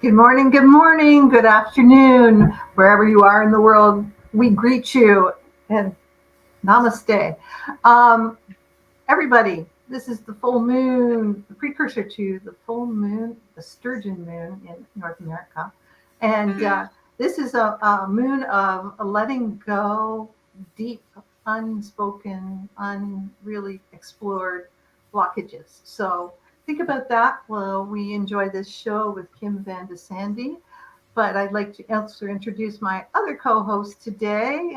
Good morning, good afternoon, wherever you are in the world. We greet you and namaste. Everybody, this is the full moon, the precursor to the full moon, the sturgeon moon in North America. And this is a moon of letting go deep, unspoken, unreally explored blockages. So think about that while we enjoy this show with Kim Van de Sande. But I'd like to also introduce my other co-host today,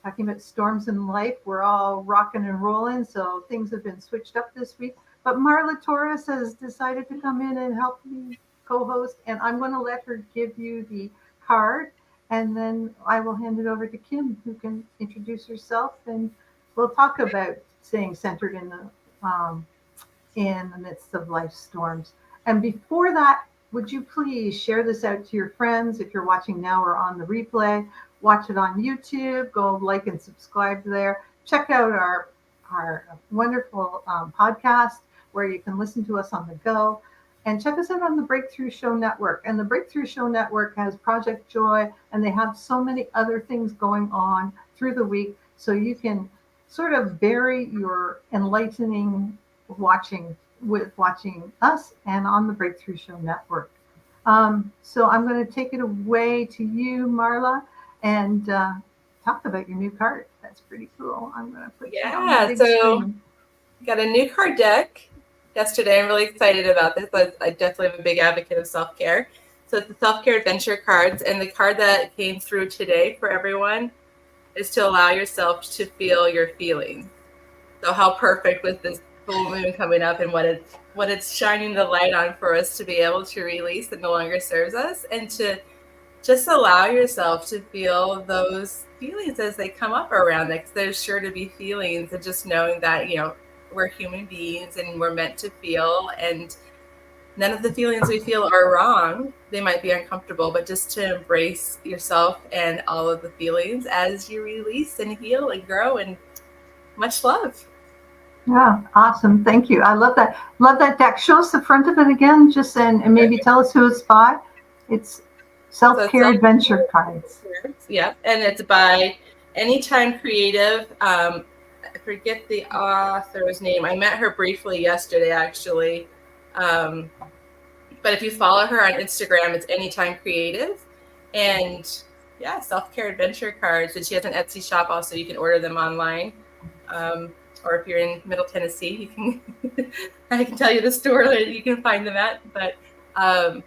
talking about storms in life. We're all rocking and rolling, so things have been switched up this week. But Marla Torres has decided to come in and help me co-host, and I'm going to let her give you the card, and then I will hand it over to Kim, who can introduce herself, and we'll talk about staying centered in the midst of life's storms. And before that, would you please share this out to your friends? If you're watching now or on the replay, watch it on YouTube, go like and subscribe there. Check out our wonderful podcast where you can listen to us on the go. And check us out on the Breakthrough Show Network. And the Breakthrough Show Network has Project Joy, and they have so many other things going on through the week. So you can sort of vary your enlightening watching us and on the Breakthrough Show Network. So I'm going to take it away to you, Marla, and talk about your new card. That's pretty cool. I'm going to put it on the big screen. Got a new card deck yesterday. I'm really excited about this. I definitely am a big advocate of self-care. So it's the self-care adventure cards, and the card that came through today for everyone is to allow yourself to feel your feelings. So how perfect with this full moon coming up and what it's shining the light on for us to be able to release that no longer serves us, and to just allow yourself to feel those feelings as they come up around it, because there's sure to be feelings, and just knowing that we're human beings and we're meant to feel, and none of the feelings we feel are wrong. They might be uncomfortable, but just to embrace yourself and all of the feelings as you release and heal and grow, and much love. Yeah, awesome. Thank you. I love that. Love that deck. Show us the front of it again, just and maybe tell us who it's by. It's Self-Care Adventure Cards. Yeah, and it's by Anytime Creative. I forget the author's name. I met her briefly yesterday, actually. But if you follow her on Instagram, it's Anytime Creative. And yeah, Self-Care Adventure Cards. And she has an Etsy shop also. You can order them online. Or if you're in Middle Tennessee, you can I can tell you the store that you can find them at. But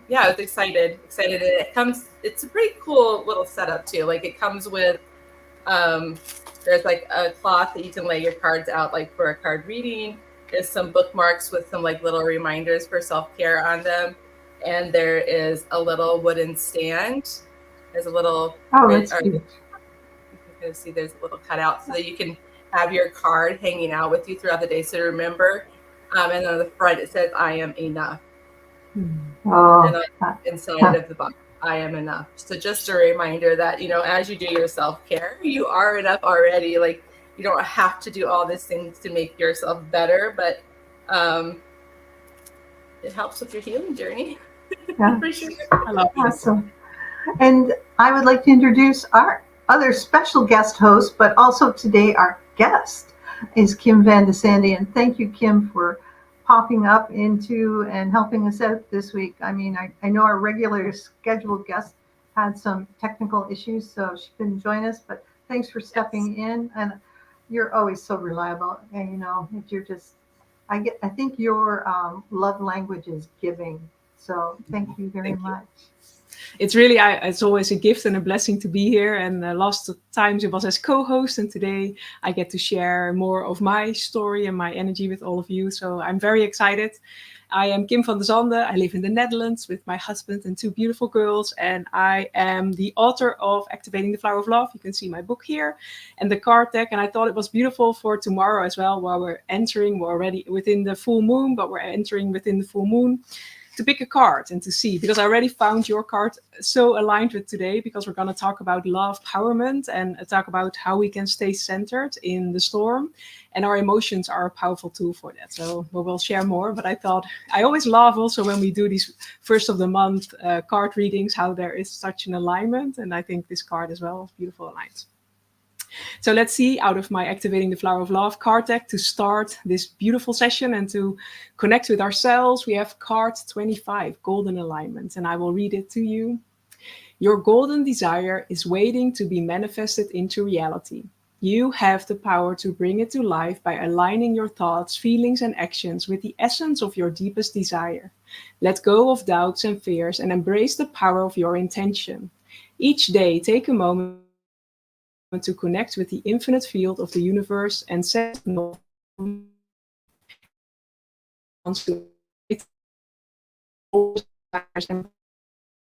yeah, I was excited. It's a pretty cool little setup too. Like it comes with there's like a cloth that you can lay your cards out like for a card reading. There's some bookmarks with some like little reminders for self-care on them. And there is a little wooden stand. There's a little that's cute. You can see there's a little cutout so that you can have your card hanging out with you throughout the day. So remember, and on the front, it says, I am enough. And inside of the box, I am enough. So just a reminder that, as you do your self-care, you are enough already. Like you don't have to do all these things to make yourself better, but it helps with your healing journey. Yeah. For sure. I love it. Awesome. And I would like to introduce our other special guest host, but also today our guest is Kim Van de Sande. And thank you, Kim, for popping up into and helping us out this week. I mean, I know our regular scheduled guest had some technical issues, so she couldn't join us, but thanks for stepping in. And you're always so reliable. And, you're just, I think your love language is giving. So thank you very much. It's really, it's always a gift and a blessing to be here. And last times it was as co-host, and today I get to share more of my story and my energy with all of you. So I'm very excited. I am Kim Van de Sande. I live in the Netherlands with my husband and two beautiful girls. And I am the author of Activating the Flower of Love. You can see my book here and the card deck. And I thought it was beautiful for tomorrow as well, while we're already within the full moon, but we're entering within the full moon. to pick a card and to see, because I already found your card so aligned with today, because we're going to talk about love, empowerment, and talk about how we can stay centered in the storm. And our emotions are a powerful tool for that. So we'll share more. But I thought, I always love also when we do these first of the month card readings, how there is such an alignment. And I think this card as well is beautiful aligned. So let's see, out of my Activating the Flower of Love card deck, to start this beautiful session and to connect with ourselves, we have card 25, Golden Alignment, and I will read it to you. Your golden desire is waiting to be manifested into reality. You have the power to bring it to life by aligning your thoughts, feelings, and actions with the essence of your deepest desire. Let go of doubts and fears and embrace the power of your intention. Each day, take a moment to connect with the infinite field of the universe and set no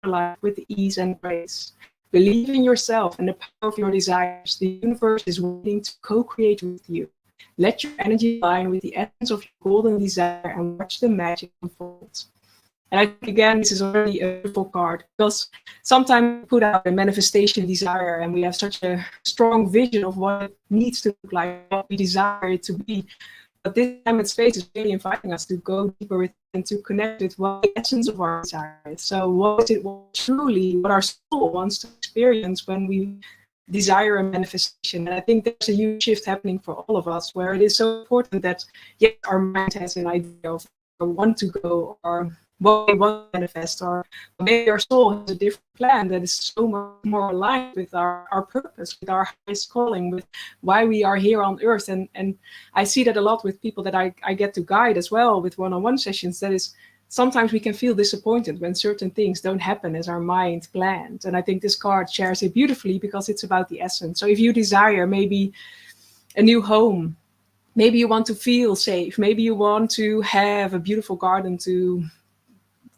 life with ease and grace. Believe in yourself and the power of your desires. The universe is waiting to co-create with you. Let your energy align with the essence of your golden desire and watch the magic unfold. And I think, again, this is already a beautiful card, because sometimes we put out a manifestation desire and we have such a strong vision of what it needs to look like, what we desire it to be. But this time and space is really inviting us to go deeper with and to connect with what the essence of our desire is. So what is it what our soul wants to experience when we desire a manifestation? And I think there's a huge shift happening for all of us, where it is so important that, yes, our mind has an idea of where we want to go or what we want to manifest, or maybe our soul has a different plan that is so much more aligned with our purpose, with our highest calling, with why we are here on earth. And I see that a lot with people that I get to guide as well with one-on-one sessions. That is, sometimes we can feel disappointed when certain things don't happen as our mind planned. And I think this card shares it beautifully, because it's about the essence. So if you desire maybe a new home, maybe you want to feel safe, maybe you want to have a beautiful garden to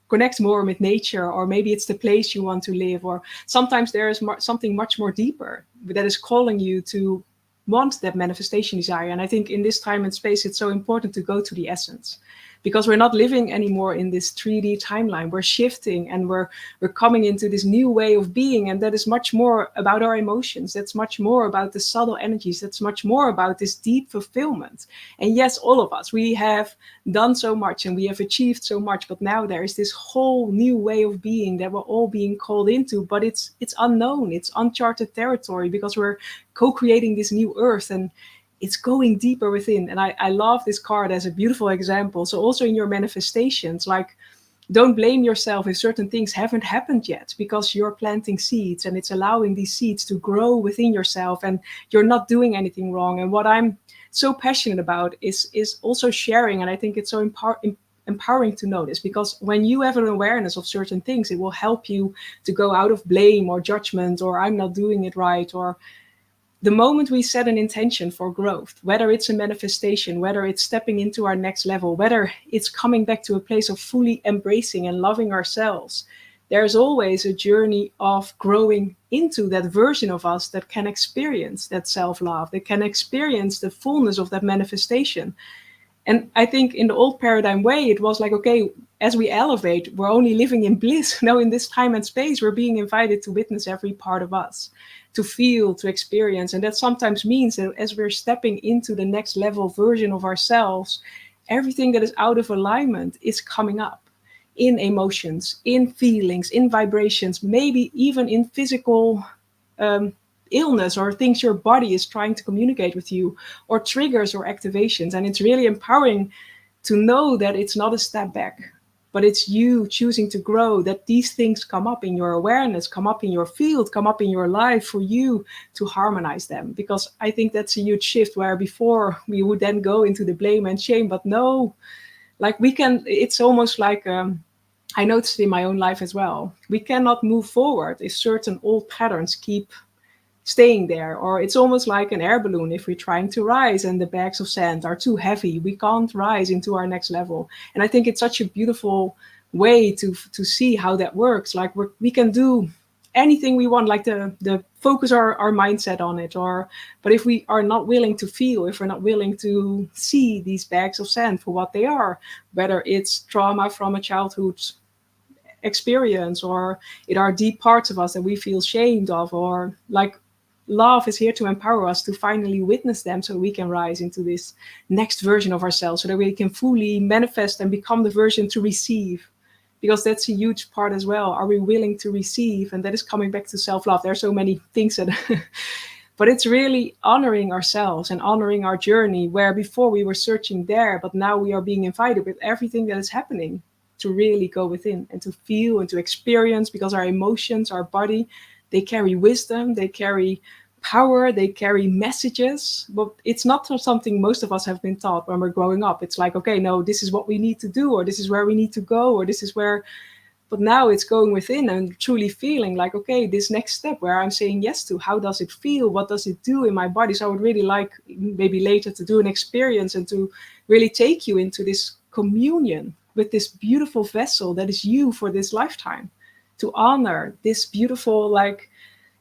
connect more with nature, or maybe it's the place you want to live, or sometimes there is something much more deeper that is calling you to want that manifestation desire. And I think in this time and space, it's so important to go to the essence, because we're not living anymore in this 3D timeline. We're shifting and we're coming into this new way of being. And that is much more about our emotions. That's much more about the subtle energies. That's much more about this deep fulfillment. And yes, all of us, we have done so much and we have achieved so much, but now there is this whole new way of being that we're all being called into, but it's unknown. It's uncharted territory, because we're co-creating this new earth, and it's going deeper within. And I love this card as a beautiful example. So also in your manifestations, like, don't blame yourself if certain things haven't happened yet, because you're planting seeds and it's allowing these seeds to grow within yourself, and you're not doing anything wrong. And what I'm so passionate about is also sharing. And I think it's so empowering to notice, because when you have an awareness of certain things, it will help you to go out of blame or judgment, or I'm not doing it right. Or the moment we set an intention for growth, whether it's a manifestation, whether it's stepping into our next level, whether it's coming back to a place of fully embracing and loving ourselves, there's always a journey of growing into that version of us that can experience that self-love, that can experience the fullness of that manifestation. And I think in the old paradigm way, it was like, okay, as we elevate, we're only living in bliss. Now in this time and space, we're being invited to witness every part of us, to feel, to experience. And that sometimes means that as we're stepping into the next level version of ourselves, everything that is out of alignment is coming up in emotions, in feelings, in vibrations, maybe even in physical illness or things your body is trying to communicate with you, or triggers or activations. And it's really empowering to know that it's not a step back, but it's you choosing to grow, that these things come up in your awareness, come up in your field, come up in your life, for you to harmonize them. Because I think that's a huge shift, where before we would then go into the blame and shame, but no, like we can, it's almost like, I noticed in my own life as well, we cannot move forward if certain old patterns keep staying there. Or it's almost like an air balloon. If we're trying to rise and the bags of sand are too heavy, we can't rise into our next level. And I think it's such a beautiful way to see how that works. Like we can do anything we want, like the focus our mindset on it, but if we are not willing to feel, if we're not willing to see these bags of sand for what they are, whether it's trauma from a childhood experience, or it are deep parts of us that we feel ashamed of, or like love is here to empower us to finally witness them so we can rise into this next version of ourselves, so that we can fully manifest and become the version to receive. Because that's a huge part as well. Are we willing to receive? And that is coming back to self-love. There are so many things that but it's really honoring ourselves and honoring our journey, where before we were searching there, but now we are being invited with everything that is happening to really go within and to feel and to experience, because our emotions, our body, they carry wisdom, they carry power, they carry messages. But it's not something most of us have been taught when we're growing up. It's like, okay, no, this is what we need to do, or this is where we need to go, or this is where. But now it's going within and truly feeling like, okay, this next step where I'm saying yes to, how does it feel? What does it do in my body? So I would really like maybe later to do an experience and to really take you into this communion with this beautiful vessel that is you for this lifetime, to honor this beautiful, like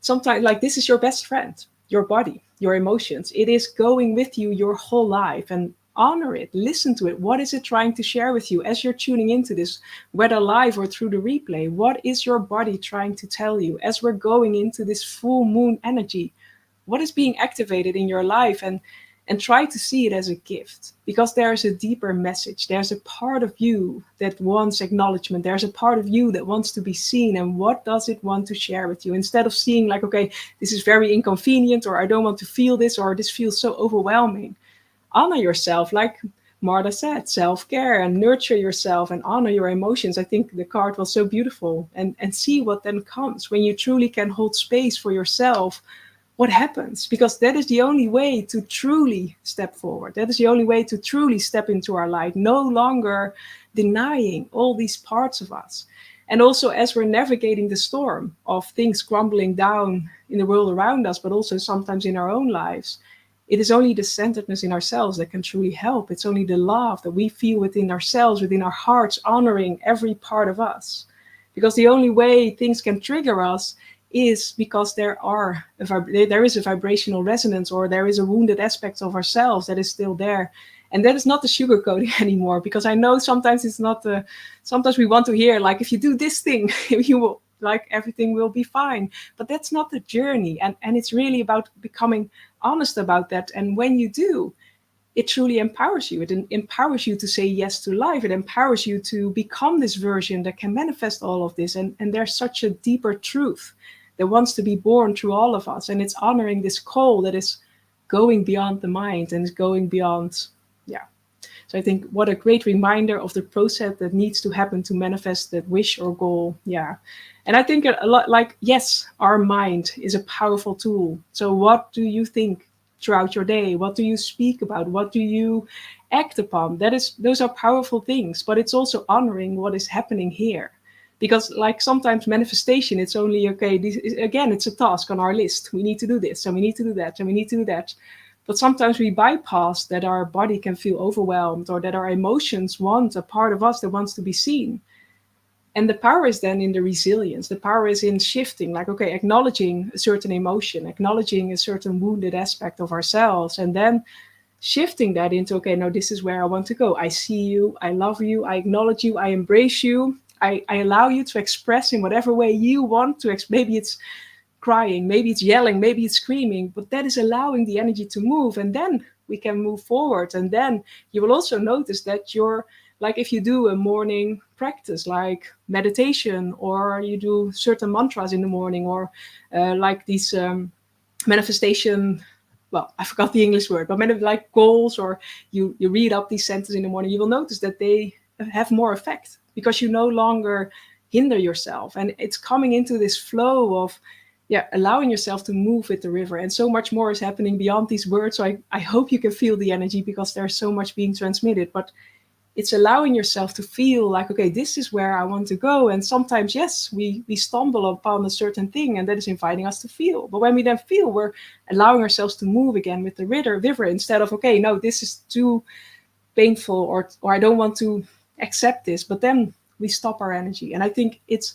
sometimes like this is your best friend, your body, your emotions. It is going with you your whole life, and honor it, listen to it. What is it trying to share with you as you're tuning into this, whether live or through the replay? What is your body trying to tell you as we're going into this full moon energy? What is being activated in your life? And try to see it as a gift, because there's a deeper message. There's a part of you that wants acknowledgement. There's a part of you that wants to be seen. And what does it want to share with you? Instead of seeing like, okay, this is very inconvenient, or I don't want to feel this, or this feels so overwhelming. Honor yourself, like Marta said, self-care, and nurture yourself and honor your emotions. I think the card was so beautiful. And see what then comes when you truly can hold space for yourself. What happens? Because that is the only way to truly step forward. That is the only way to truly step into our light, no longer denying all these parts of us. And also, as we're navigating the storm of things crumbling down in the world around us, but also sometimes in our own lives, it is only the centeredness in ourselves that can truly help. It's only the love that we feel within ourselves, within our hearts, honoring every part of us. Because the only way things can trigger us is because there is a vibrational resonance, or there is a wounded aspect of ourselves that is still there. And that is not the sugarcoating anymore, because I know sometimes it's not sometimes we want to hear like, if you do this thing, you will, like, everything will be fine. But that's not the journey. And it's really about becoming honest about that. And when you do, it truly empowers you. It empowers you to say yes to life. It empowers you to become this version that can manifest all of this. And there's such a deeper truth that wants to be born through all of us. And it's honoring this call that is going beyond the mind and is going beyond, yeah. So I think what a great reminder of the process that needs to happen to manifest that wish or goal. Yeah. And I think a lot like, yes, our mind is a powerful tool. So what do you think throughout your day? What do you speak about? What do you act upon? Those are powerful things, but it's also honoring what is happening here. Because like sometimes manifestation, it's only, okay, again, it's a task on our list. We need to do this, and we need to do that, and we need to do that. But sometimes we bypass that our body can feel overwhelmed, or that our emotions want a part of us that wants to be seen. And the power is then in the resilience. The power is in shifting, like, okay, acknowledging a certain emotion, acknowledging a certain wounded aspect of ourselves, and then shifting that into, okay, no, this is where I want to go. I see you, I love you, I acknowledge you, I embrace you. I allow you to express in whatever way you want to. Maybe it's crying, maybe it's yelling, maybe it's screaming, but that is allowing the energy to move. And then we can move forward. And then you will also notice that you're, like, if you do a morning practice, like meditation, or you do certain mantras in the morning, or like these manifestation, well, I forgot the English word, but like goals, or you read up these sentences in the morning, you will notice that they have more effect, because you no longer hinder yourself. And it's coming into this flow of, allowing yourself to move with the river. And so much more is happening beyond these words. So I hope you can feel the energy, because there's so much being transmitted. But it's allowing yourself to feel like, okay, this is where I want to go. And sometimes, yes, we stumble upon a certain thing, and that is inviting us to feel. But when we then feel, we're allowing ourselves to move again with the river, instead of, okay, no, this is too painful, or I don't want to accept this. But then we stop our energy. And I think it's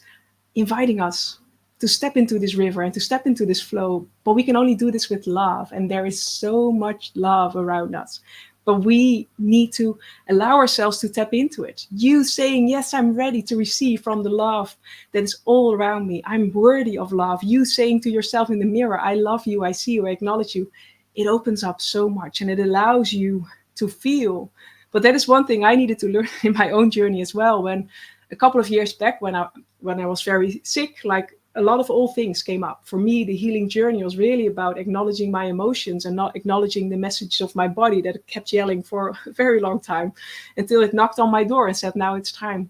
inviting us to step into this river and to step into this flow. But we can only do this with love. And there is so much love around us. but we need to allow ourselves to tap into it. You saying, yes, I'm ready to receive from the love that is all around me. I'm worthy of love. You saying to yourself in the mirror, I love you, I see you, I acknowledge you. It opens up so much and it allows you to feel. But that is one thing I needed to learn in my own journey as well. When a couple of years back, when I was very sick, like a lot of old things came up. For me, the healing journey was really about acknowledging my emotions and not acknowledging the message of my body that kept yelling for a very long time until it knocked on my door and said, now it's time.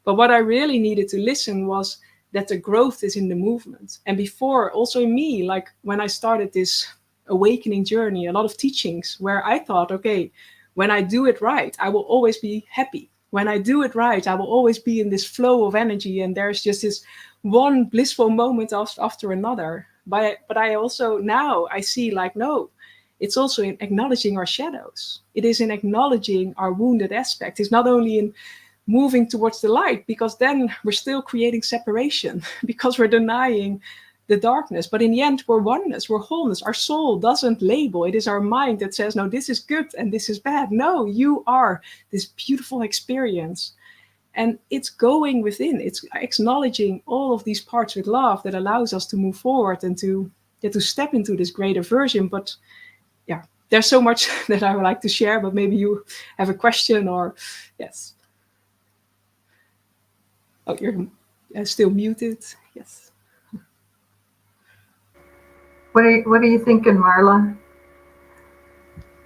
But what I really needed to listen was that the growth is in the movement. And before, also in me, like when I started this awakening journey, a lot of teachings where I thought, okay, when I do it right, I will always be happy. When I do it right, I will always be in this flow of energy. And there's just this one blissful moment after another. But I also now I see like, no, it's also in acknowledging our shadows. It is in acknowledging our wounded aspect. It's not only in moving towards the light, because then we're still creating separation because we're denying the darkness. But in the end, we're oneness, we're wholeness. Our soul doesn't label. It is our mind that says, no, this is good and this is bad. No, you are this beautiful experience. And it's going within. It's acknowledging all of these parts with love that allows us to move forward and to step into this greater version. But yeah, there's so much that I would like to share, but maybe you have a question or yes. Oh, you're still muted. Yes. What are you thinking, Marla?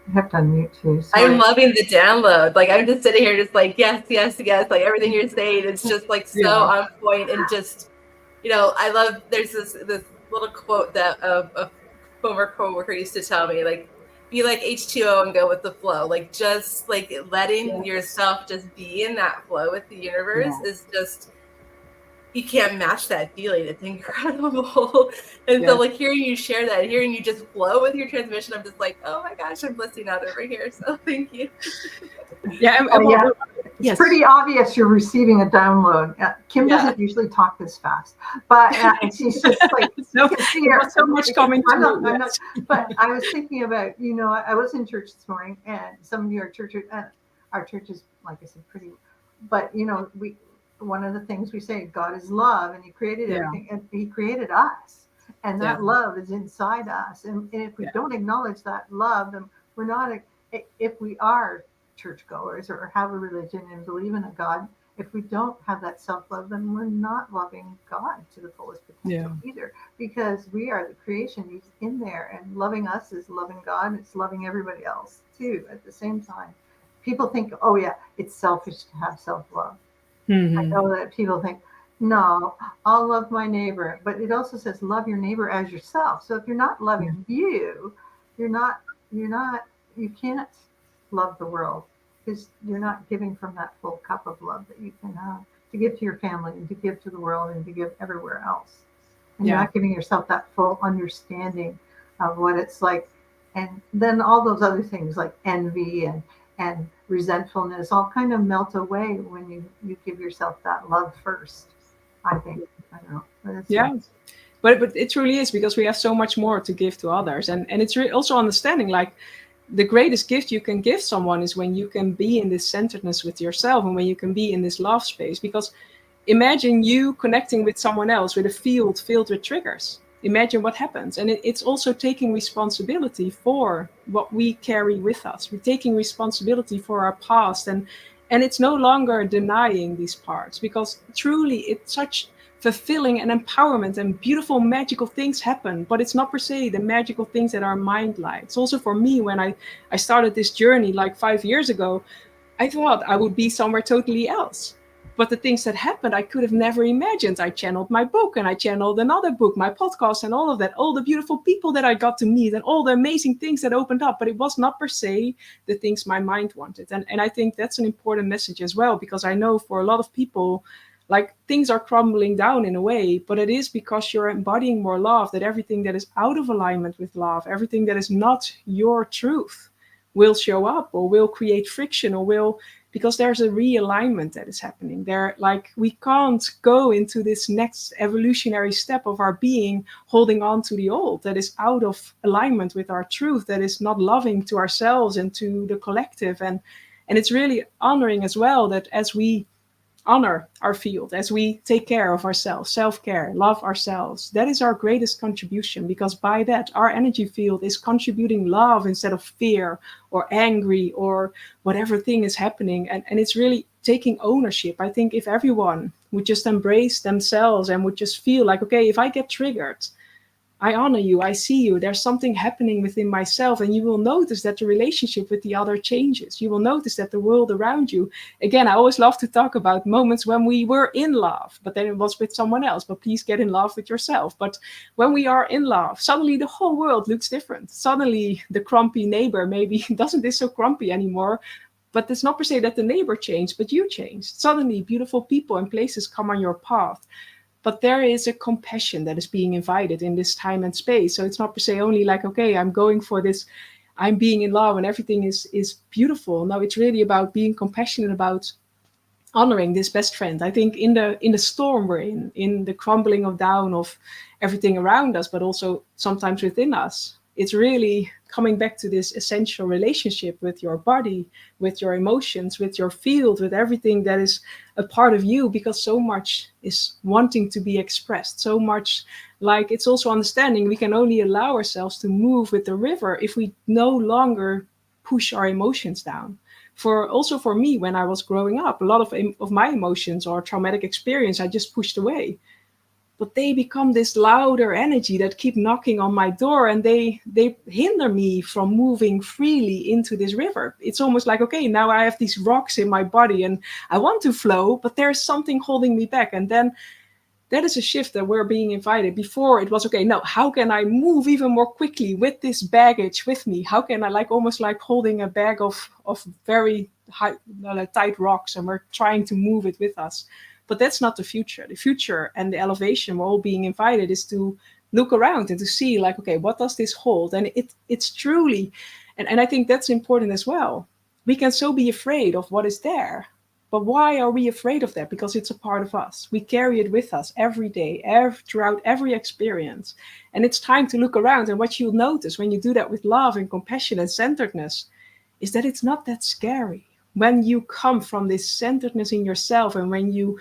You have to unmute too. Sorry. I'm loving the download. Like I'm just sitting here just like, yes, yes, yes. Like everything you're saying, it's just like so on point. And just, you know, I love, there's this little quote that a former coworker used to tell me, like, be like H2O and go with the flow. Like just like letting yourself just be in that flow with the universe is just, you can't match that feeling. It's incredible. And so like hearing you share that, hearing you just flow with your transmission, I'm just like, oh my gosh, I'm blissing out over here. So thank you. It's pretty obvious you're receiving a download. Kim doesn't usually talk this fast, but she's just like, no, so much coming to But I was thinking about, you know, I was in church this morning, and some of you are churches, our church is, like I said, pretty, but you know, one of the things we say, God is love, and he created everything, and he created us, and that love is inside us. And if we don't acknowledge that love, then we're not, if we are churchgoers or have a religion and believe in a God, if we don't have that self-love, then we're not loving God to the fullest potential either, because we are the creation. He's in there, and loving us is loving God, and it's loving everybody else too at the same time. People think, oh yeah, it's selfish to have self-love. I know that people think, no, I'll love my neighbor, but it also says love your neighbor as yourself. So if you're not loving you can't love the world, because you're not giving from that full cup of love that you can have to give to your family and to give to the world and to give everywhere else. And you're not giving yourself that full understanding of what it's like. And then all those other things like envy and resentfulness all kind of melt away when you give yourself that love first, I think. I don't know. But it truly is, because we have so much more to give to others. And it's really also understanding, like, the greatest gift you can give someone is when you can be in this centeredness with yourself and when you can be in this love space. Because imagine you connecting with someone else with a field filled with triggers. Imagine what happens. And it's also taking responsibility for what we carry with us. We're taking responsibility for our past. And it's no longer denying these parts, because truly it's such fulfilling and empowerment and beautiful magical things happen. But it's not per se the magical things that our mind likes. Also for me, when I started this journey like 5 years ago, I thought I would be somewhere totally else. But the things that happened, I could have never imagined. I channeled my book, and I channeled another book, my podcast, and all of that, all the beautiful people that I got to meet, and all the amazing things that opened up. But it was not per se the things my mind wanted. And I think that's an important message as well, because I know for a lot of people, like, things are crumbling down in a way, but it is because you're embodying more love, that everything that is out of alignment with love, everything that is not your truth, will show up or will create friction or will because there's a realignment that is happening there. Like, we can't go into this next evolutionary step of our being holding on to the old, that is out of alignment with our truth, that is not loving to ourselves and to the collective. And it's really honoring as well that as we honor our field, as we take care of ourselves, self-care, love ourselves, that is our greatest contribution, because by that our energy field is contributing love instead of fear or angry or whatever thing is happening. And it's really taking ownership. I think if everyone would just embrace themselves and would just feel like, okay, if I get triggered, I honor you, I see you, there's something happening within myself, and you will notice that the relationship with the other changes. You will notice that the world around you, again, I always love to talk about moments when we were in love, but then it was with someone else, but please get in love with yourself. But when we are in love, suddenly the whole world looks different. Suddenly the grumpy neighbor maybe doesn't is so grumpy anymore, but it's not per se that the neighbor changed, but you changed. Suddenly beautiful people and places come on your path. But there is a compassion that is being invited in this time and space. So it's not per se only like, okay, I'm going for this, I'm being in love and everything is beautiful. No, it's really about being compassionate, about honoring this best friend. I think in the storm we're in the crumbling of down of everything around us, but also sometimes within us, it's really coming back to this essential relationship with your body, with your emotions, with your field, with everything that is a part of you, because so much is wanting to be expressed. So much, like, it's also understanding we can only allow ourselves to move with the river if we no longer push our emotions down. For me, when I was growing up, a lot of my emotions or traumatic experience, I just pushed away. But they become this louder energy that keep knocking on my door, and they hinder me from moving freely into this river. It's almost like, okay, now I have these rocks in my body and I want to flow, but there's something holding me back. And then that is a shift that we're being invited. Before it was, okay, no, how can I move even more quickly with this baggage with me? How can I, like, almost like holding a bag of very high, tight rocks, and we're trying to move it with us. But that's not the future. The future and the elevation we're all being invited is to look around and to see, like, okay, what does this hold? And it's truly, and I think that's important as well. We can so be afraid of what is there. But why are we afraid of that? Because it's a part of us. We carry it with us every day, throughout every experience. And it's time to look around. And what you'll notice when you do that with love and compassion and centeredness is that it's not that scary. When you come from this centeredness in yourself, and when you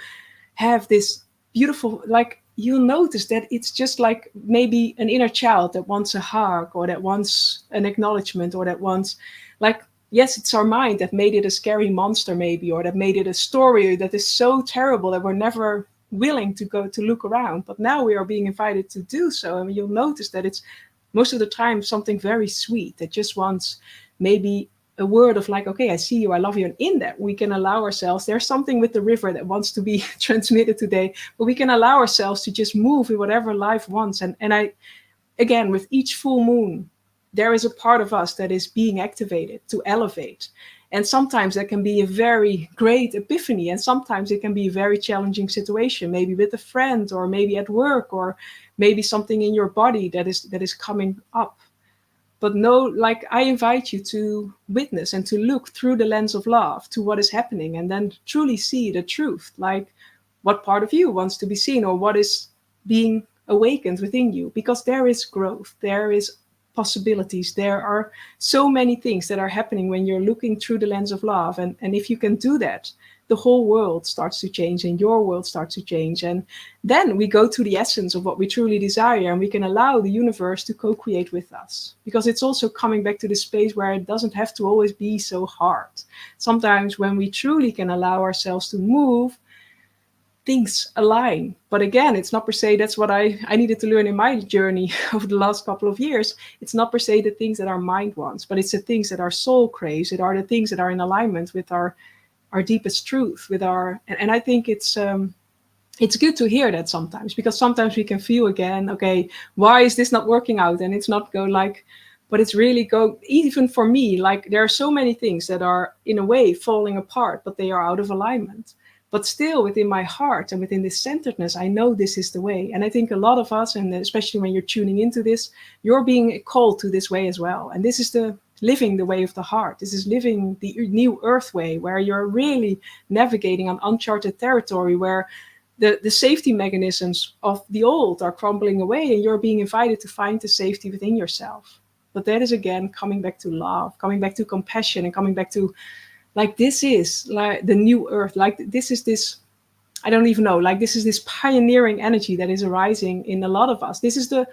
have this beautiful, like, you'll notice that it's just like maybe an inner child that wants a hug, or that wants an acknowledgement, or that wants, like, yes, it's our mind that made it a scary monster maybe, or that made it a story that is so terrible that we're never willing to go to look around. But now we are being invited to do so. And you'll notice that it's most of the time something very sweet that just wants maybe a word of, like, okay, I see you, I love you. And in that, we can allow ourselves, there's something with the river that wants to be transmitted today, but we can allow ourselves to just move with whatever life wants. And I, again, with each full moon, there is a part of us that is being activated to elevate. And sometimes that can be a very great epiphany. And sometimes it can be a very challenging situation, maybe with a friend, or maybe at work, or maybe something in your body that is coming up. But no, like, I invite you to witness and to look through the lens of love to what is happening, and then truly see the truth, like what part of you wants to be seen, or what is being awakened within you, because there is growth, there is possibilities, there are so many things that are happening when you're looking through the lens of love. And if you can do that, the whole world starts to change, and your world starts to change. And then we go to the essence of what we truly desire, and we can allow the universe to co-create with us, because it's also coming back to the space where it doesn't have to always be so hard. Sometimes when we truly can allow ourselves to move, things align. But again, it's not per se, that's what I needed to learn in my journey over the last couple of years. It's not per se the things that our mind wants, but it's the things that our soul craves. It are the things that are in alignment with our deepest truth, with our, and I think it's good to hear that sometimes, because sometimes we can feel again, okay, why is this not working out? And it's not go like, but it's really go, even for me, like, there are so many things that are in a way falling apart, but they are out of alignment. But still within my heart and within this centeredness, I know this is the way. And I think a lot of us, and especially when you're tuning into this, you're being called to this way as well. And this is the living the way of the heart. This is living the new earth way, where you're really navigating on uncharted territory, where the safety mechanisms of the old are crumbling away, and you're being invited to find the safety within yourself. But that is, again, coming back to love, coming back to compassion, and coming back to, like, this is like the new earth. Like, this is this, I don't even know, like, this is this pioneering energy that is arising in a lot of us. This is the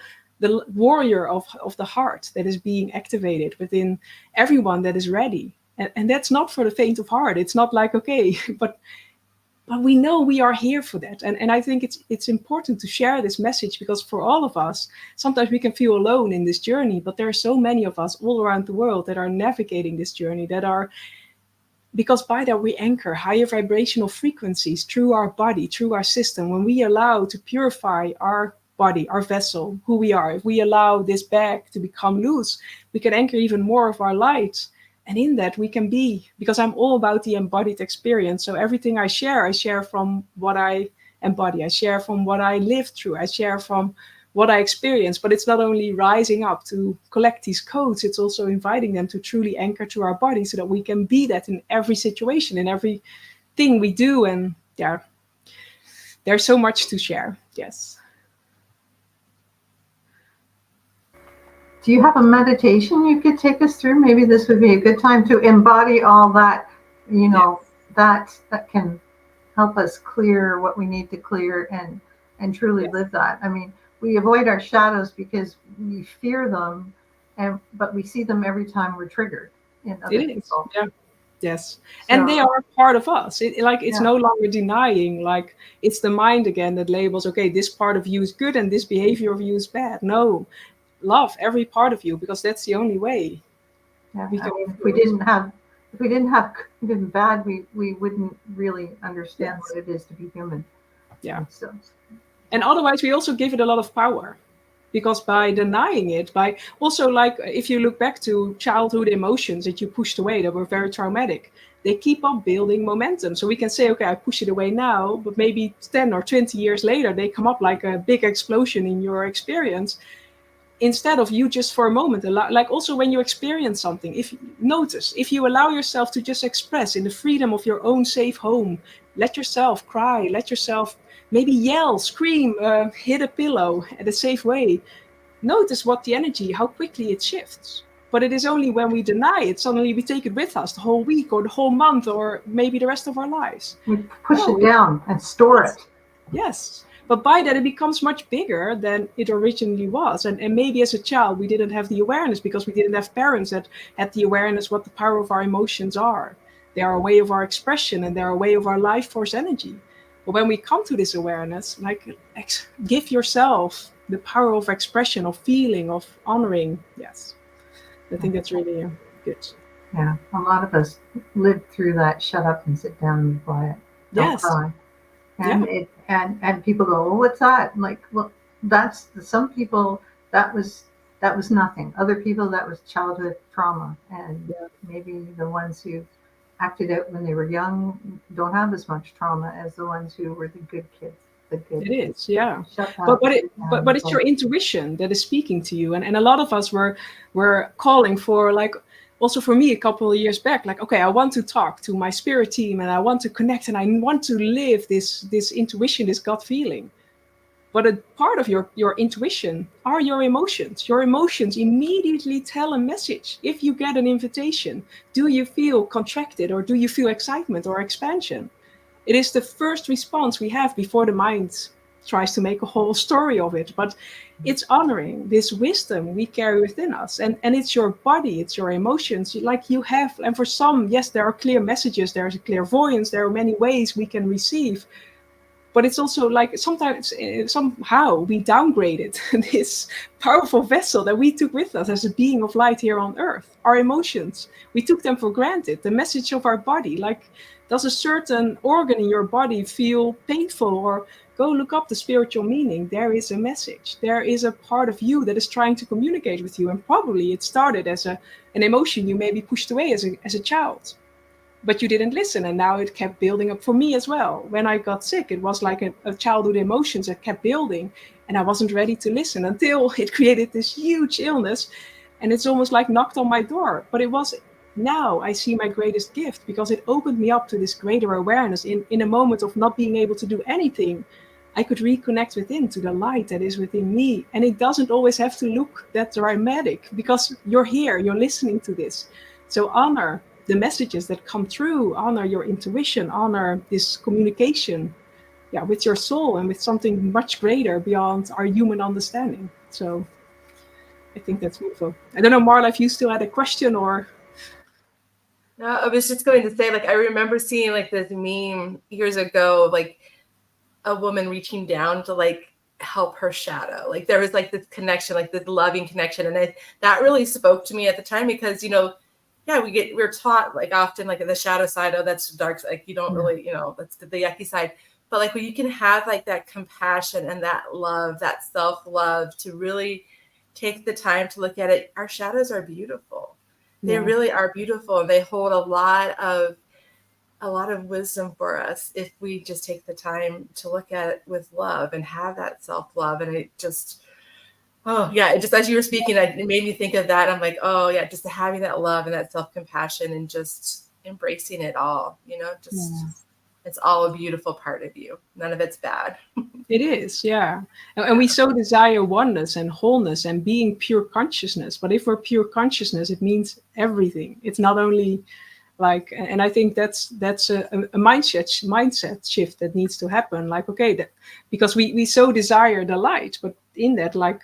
warrior of the heart that is being activated within everyone that is ready. And that's not for the faint of heart. It's not like, okay, but we know we are here for that. And I think it's important to share this message, because for all of us, sometimes we can feel alone in this journey, but there are so many of us all around the world that are navigating this journey, that are, because by that we anchor higher vibrational frequencies through our body, through our system. When we allow to purify our body, our vessel, who we are, if we allow this bag to become loose, we can anchor even more of our light. And in that we can be, because I'm all about the embodied experience. So everything I share from what I embody. I share from what I lived through. I share from what I experience. But it's not only rising up to collect these codes, it's also inviting them to truly anchor to our body, so that we can be that in every situation, in everything we do. And yeah, there's so much to share. Yes. Do you have a meditation you could take us through? Maybe this would be a good time to embody all that, that can help us clear what we need to clear and truly live that. I mean, we avoid our shadows because we fear them, but we see them every time we're triggered in other people. Yeah. Yes. So, and they are part of us. It's no longer denying, like, it's the mind again that labels, okay, this part of you is good and this behavior of you is bad. No. Love every part of you, because that's the only way. Yeah, if we didn't have good and bad, we wouldn't really understand what it is to be human. Yeah. And otherwise, we also give it a lot of power, because by denying it, by also, like, if you look back to childhood emotions that you pushed away that were very traumatic, they keep on building momentum. So we can say, okay, I push it away now, but maybe 10 or 20 years later, they come up like a big explosion in your experience. Instead of you just for a moment, like also when you experience something, if you allow yourself to just express in the freedom of your own safe home, let yourself cry, let yourself maybe yell, scream, hit a pillow in a safe way. Notice what the energy, how quickly it shifts. But it is only when we deny it, suddenly we take it with us the whole week or the whole month or maybe the rest of our lives. We push it down and store it. Yes. But by that, it becomes much bigger than it originally was. And maybe as a child, we didn't have the awareness because we didn't have parents that had the awareness what the power of our emotions are. They are a way of our expression and they're a way of our life force energy. But when we come to this awareness, like, give yourself the power of expression, of feeling, of honoring. Yes. I think that's really good. Yeah. A lot of us lived through that. Shut up and sit down and be quiet. Don't cry. And people go, well, what's that? I'm like, well, that's some people that was nothing. Other people that was childhood trauma, and maybe the ones who acted out when they were young don't have as much trauma as the ones who were the good kids. It is, yeah. But it's your intuition that is speaking to you, and a lot of us were calling for, like. Also for me, a couple of years back, like, okay, I want to talk to my spirit team and I want to connect and I want to live this intuition, this gut feeling. But a part of your intuition are your emotions. Your emotions immediately tell a message. If you get an invitation, do you feel contracted or do you feel excitement or expansion? It is the first response we have before the mind tries to make a whole story of it. But it's honoring this wisdom we carry within us, and it's your body, it's your emotions, like you have. And for some, yes, there are clear messages, there's a clairvoyance, there are many ways we can receive, but it's also like sometimes somehow we downgraded this powerful vessel that we took with us as a being of light here on earth. Our emotions, we took them for granted. The message of our body, like, does a certain organ in your body feel painful, or go look up the spiritual meaning. There is a message. There is a part of you that is trying to communicate with you. And probably it started as an emotion you maybe pushed away as a child. But you didn't listen. And now it kept building up for me as well. When I got sick, it was like a childhood emotions that kept building. And I wasn't ready to listen until it created this huge illness. And it's almost like knocked on my door. But it was, now I see my greatest gift, because it opened me up to this greater awareness. In a moment of not being able to do anything, I could reconnect within to the light that is within me. And it doesn't always have to look that dramatic, because you're here, you're listening to this. So honor the messages that come through, honor your intuition, honor this communication, yeah, with your soul and with something much greater beyond our human understanding. So I think that's beautiful. I don't know, Marla, if you still had a question or. No, I was just going to say, like, I remember seeing like this meme years ago, like a woman reaching down to like help her shadow. Like there was like this connection, like this loving connection. And that really spoke to me at the time, because, you know, yeah, we're taught like often like the shadow side, oh, that's dark. Like you don't really, you know, that's the yucky side. But like when you can have like that compassion and that love, that self-love, to really take the time to look at it, our shadows are beautiful. They really are beautiful, and they hold a lot of wisdom for us if we just take the time to look at it with love and have that self-love. And it just, oh yeah, it just, as you were speaking, it made me think of that. I'm like, oh yeah, just having that love and that self-compassion and just embracing it all, you know, just it's all a beautiful part of you. None of it's bad. It is, yeah. And we so desire oneness and wholeness and being pure consciousness. But if we're pure consciousness, it means everything. It's not only like, and I think that's a mindset shift that needs to happen. Like, okay, because we so desire the light, but in that, like,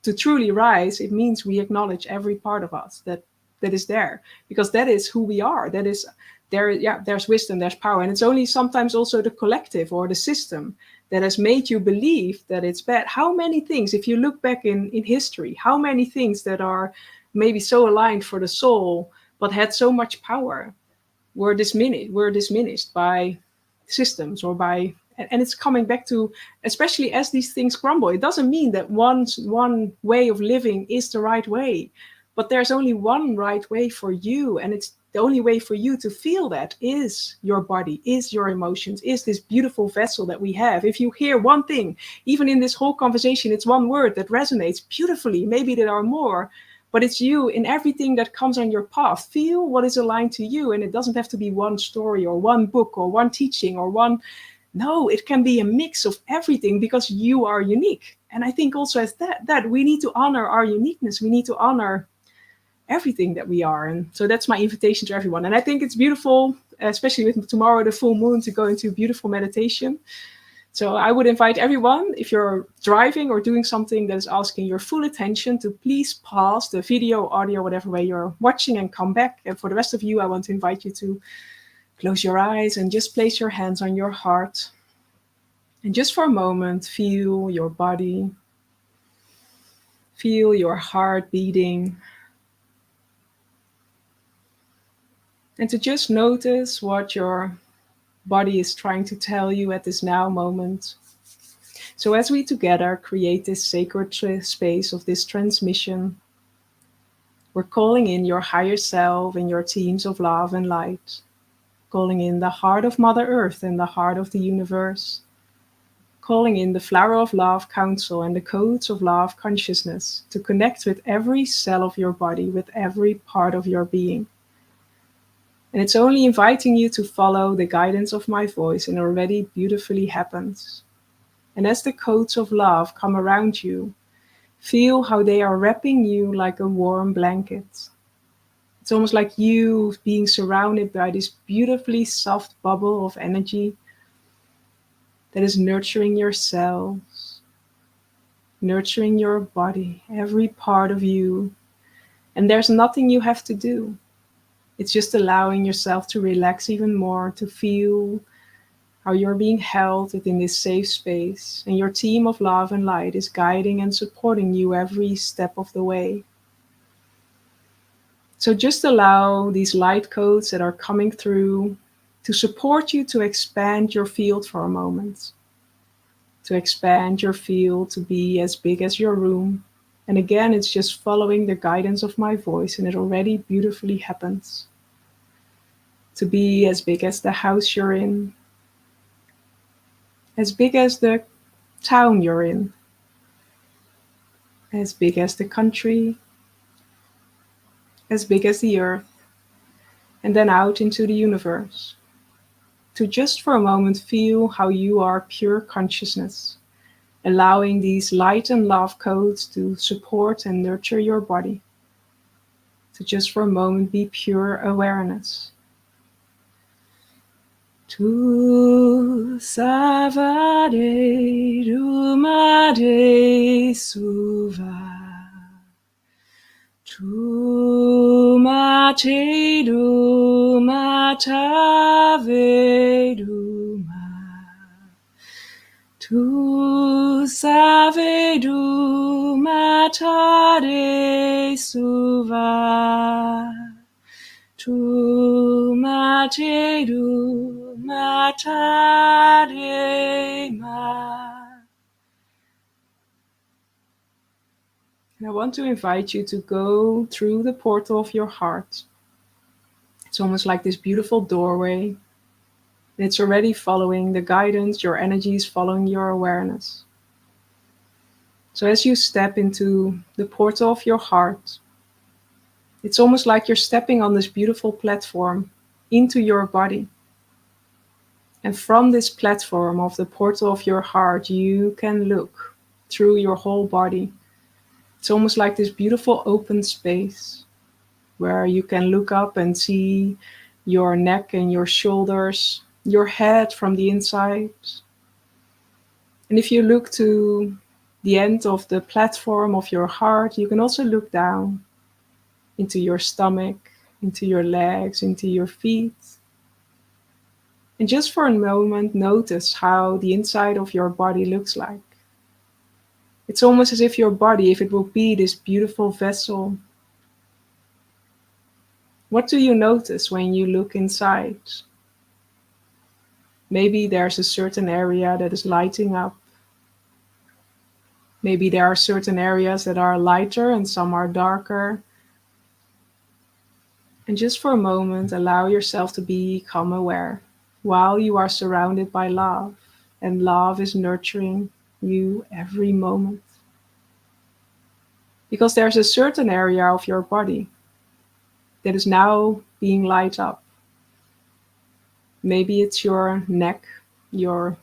to truly rise, it means we acknowledge every part of us that is there, because that is who we are. That is there. Yeah, there's wisdom, there's power, and it's only sometimes also the collective or the system that has made you believe that it's bad. How many things, if you look back in history, how many things that are maybe so aligned for the soul but had so much power were diminished by systems or by, and it's coming back to, especially as these things crumble, it doesn't mean that one way of living is the right way, but there's only one right way for you, and it's the only way for you to feel that is your body, is your emotions, is this beautiful vessel that we have. If you hear one thing, even in this whole conversation, it's one word that resonates beautifully, maybe there are more, but it's you in everything that comes on your path. Feel what is aligned to you, and it doesn't have to be one story or one book or one teaching or one. No, it can be a mix of everything, because you are unique. And I think also as that we need to honor our uniqueness. We need to honor everything that we are. And so that's my invitation to everyone. And I think it's beautiful, especially with tomorrow, the full moon, to go into beautiful meditation. So I would invite everyone, if you're driving or doing something that is asking your full attention, to please pause the video, audio, whatever way you're watching, and come back. And for the rest of you, I want to invite you to close your eyes and just place your hands on your heart. And just for a moment, feel your body, feel your heart beating. And to just notice what your body is trying to tell you at this now moment. So as we together create this sacred space of this transmission, we're calling in your higher self and your teams of love and light, calling in the heart of Mother Earth and the heart of the universe, calling in the flower of love council and the codes of love consciousness to connect with every cell of your body, with every part of your being. And it's only inviting you to follow the guidance of my voice, and already beautifully happens. And as the codes of love come around you, feel how they are wrapping you like a warm blanket. It's almost like you being surrounded by this beautifully soft bubble of energy that is nurturing your cells, nurturing your body, every part of you. And there's nothing you have to do. It's just allowing yourself to relax even more, to feel how you're being held within this safe space, and your team of love and light is guiding and supporting you every step of the way. So just allow these light codes that are coming through to support you to expand your field for a moment, to expand your field to be as big as your room. And again, it's just following the guidance of my voice, and it already beautifully happens. To be as big as the house you're in, as big as the town you're in, as big as the country, as big as the earth, and then out into the universe. To just for a moment feel how you are pure consciousness, allowing these light and love codes to support and nurture your body. To just for a moment be pure awareness. Tu savade dumade suva. Tu mate dumatave duma. Tu save dumatade suva. Tu mate dumatade ma. And I want to invite you to go through the portal of your heart. It's almost like this beautiful doorway. It's already following the guidance, your energy is following your awareness. So as you step into the portal of your heart, it's almost like you're stepping on this beautiful platform into your body. And from this platform of the portal of your heart, you can look through your whole body. It's almost like this beautiful open space where you can look up and see your neck and your shoulders, your head from the inside. And if you look to the end of the platform of your heart, you can also look down into your stomach, into your legs, into your feet. And just for a moment, notice how the inside of your body looks like. It's almost as if your body, if it will be this beautiful vessel, what do you notice when you look inside? Maybe there's a certain area that is lighting up. Maybe there are certain areas that are lighter and some are darker. And just for a moment, allow yourself to become aware while you are surrounded by love. And love is nurturing you every moment. Because there's a certain area of your body that is now being light up. Maybe it's your neck, your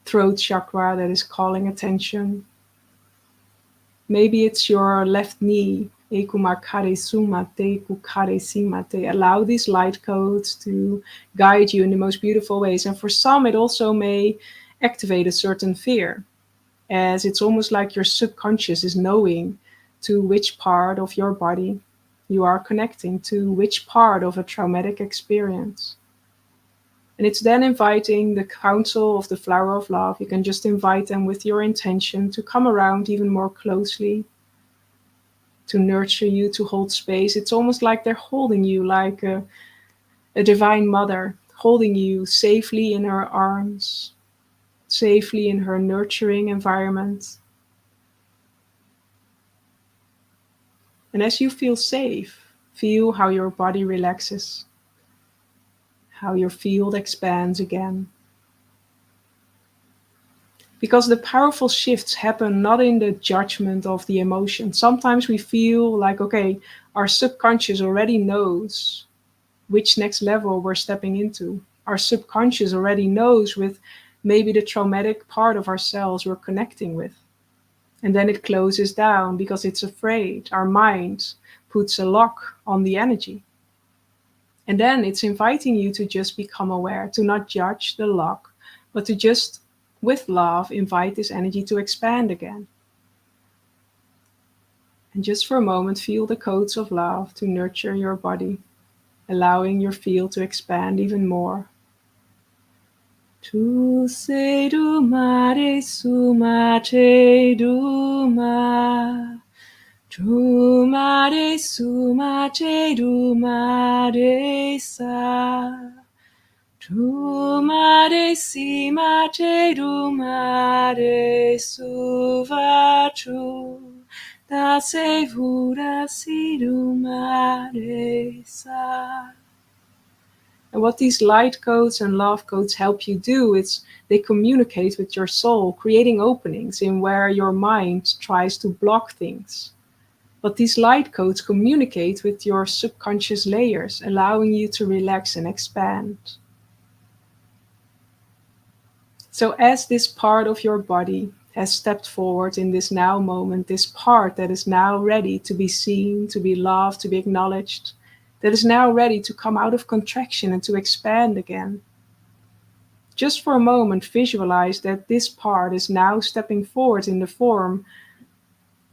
throat chakra that is calling attention. Maybe it's your left knee. Ekumakare sumate, kukare simate. Allow these light codes to guide you in the most beautiful ways. And for some, it also may activate a certain fear, as it's almost like your subconscious is knowing to which part of your body you are connecting, to which part of a traumatic experience. And it's then inviting the council of the flower of love. You can just invite them with your intention to come around even more closely, to nurture you, to hold space. It's almost like they're holding you like a divine mother, holding you safely in her arms, safely in her nurturing environment. And as you feel safe, feel how your body relaxes, how your field expands again. Because the powerful shifts happen not in the judgment of the emotion. Sometimes we feel like, okay, our subconscious already knows which next level we're stepping into. Our subconscious already knows with maybe the traumatic part of ourselves we're connecting with. And then it closes down because it's afraid. Our mind puts a lock on the energy. And then it's inviting you to just become aware, to not judge the lock, but to just, with love, invite this energy to expand again. And just for a moment, feel the codes of love to nurture your body, allowing your field to expand even more. Tu se du mare sumate duma. Tu mare sumate dumare sa. Tu mare si mate dumare suva tu. Da se vura si dumare sa. And what these light codes and love codes help you do is they communicate with your soul, creating openings in where your mind tries to block things. But these light codes communicate with your subconscious layers, allowing you to relax and expand. So as this part of your body has stepped forward in this now moment, this part that is now ready to be seen, to be loved, to be acknowledged, that is now ready to come out of contraction and to expand again. Just for a moment, visualize that this part is now stepping forward in the form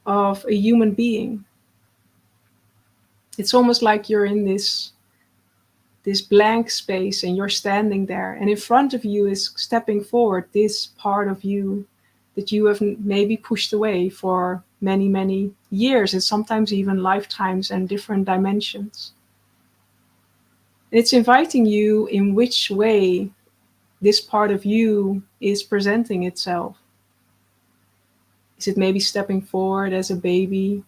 of a human being. It's almost like you're in this blank space and you're standing there, and in front of you is stepping forward this part of you that you have maybe pushed away for many, many years, and sometimes even lifetimes and different dimensions. It's inviting you in which way this part of you is presenting itself. Is it maybe stepping forward as a baby,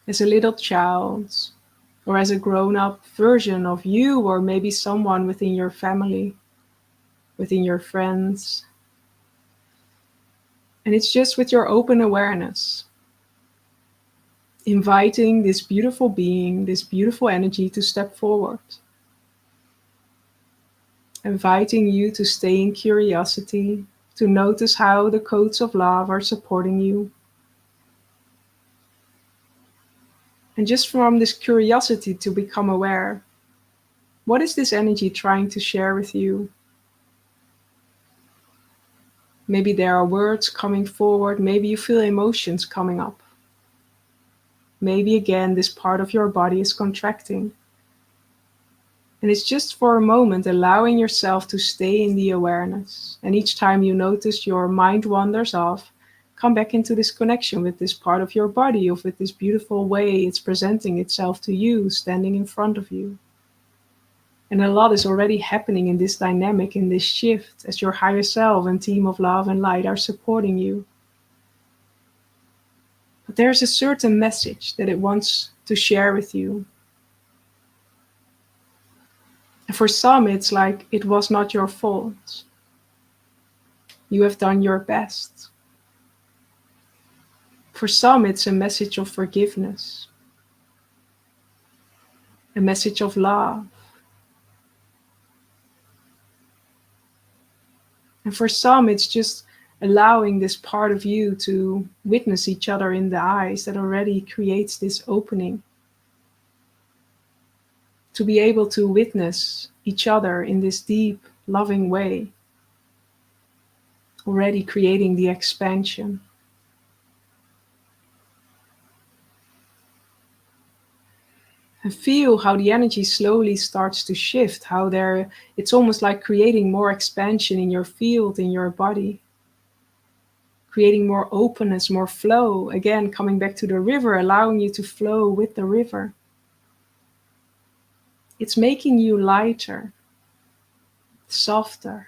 as a little child, or as a grown-up version of you, or maybe someone within your family, within your friends? And it's just with your open awareness, inviting this beautiful being, this beautiful energy to step forward. Inviting you to stay in curiosity, to notice how the codes of love are supporting you. And just from this curiosity to become aware, what is this energy trying to share with you? Maybe there are words coming forward, maybe you feel emotions coming up. Maybe again, this part of your body is contracting. And it's just for a moment allowing yourself to stay in the awareness. And each time you notice your mind wanders off, come back into this connection with this part of your body, or with this beautiful way it's presenting itself to you, standing in front of you. And a lot is already happening in this dynamic, in this shift, as your higher self and team of love and light are supporting you. But there's a certain message that it wants to share with you. And for some, it's like it was not your fault. You have done your best. For some, it's a message of forgiveness, a message of love. And for some, it's just allowing this part of you to witness each other in the eyes that already creates this opening. To be able to witness each other in this deep, loving way, already creating the expansion. And feel how the energy slowly starts to shift, how it's almost like creating more expansion in your field, in your body. Creating more openness, more flow. Again, coming back to the river, allowing you to flow with the river. It's making you lighter, softer.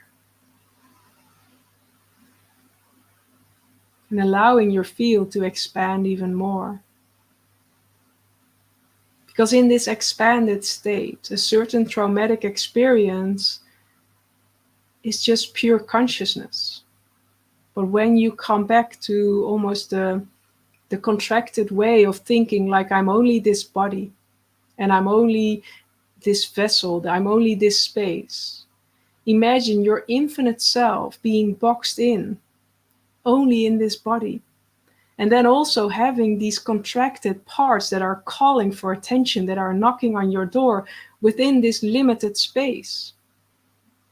And allowing your field to expand even more. Because in this expanded state, a certain traumatic experience is just pure consciousness. But when you come back to almost the contracted way of thinking, like I'm only this body, and I'm only this vessel, I'm only this space. Imagine your infinite self being boxed in, only in this body. And then also having these contracted parts that are calling for attention, that are knocking on your door within this limited space.